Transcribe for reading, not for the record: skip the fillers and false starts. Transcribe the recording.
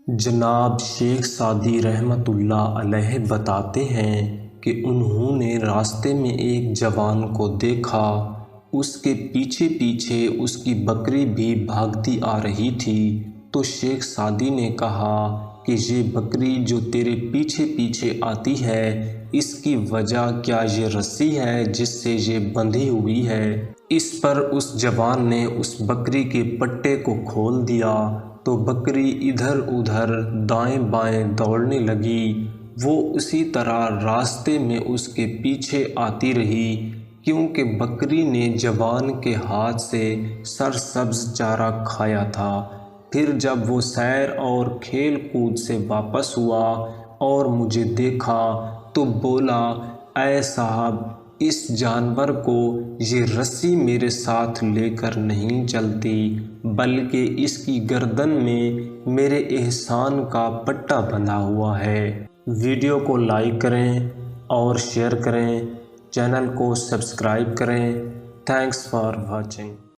جناب شیخ سعدی رحمۃ اللہ علیہ بتاتے ہیں کہ انہوں نے راستے میں ایک جوان کو دیکھا، اس کے پیچھے پیچھے اس کی بکری بھی بھاگتی آ رہی تھی۔ تو شیخ سعدی نے کہا کہ یہ بکری جو تیرے پیچھے پیچھے آتی ہے، اس کی وجہ کیا یہ رسی ہے جس سے یہ بندھی ہوئی ہے؟ اس پر اس جوان نے اس بکری کے پٹے کو کھول دیا تو بکری ادھر ادھر دائیں بائیں دوڑنے لگی۔ وہ اسی طرح راستے میں اس کے پیچھے آتی رہی، کیونکہ بکری نے جوان کے ہاتھ سے سرسبز چارہ کھایا تھا۔ پھر جب وہ سیر اور کھیل کود سے واپس ہوا اور مجھے دیکھا تو بولا، اے صاحب، اس جانور کو یہ رسی میرے ساتھ لے کر نہیں چلتی، بلکہ اس کی گردن میں میرے احسان کا پٹا بندھا ہوا ہے۔ ویڈیو کو لائک کریں اور شیئر کریں، چینل کو سبسکرائب کریں۔ Thanks for watching.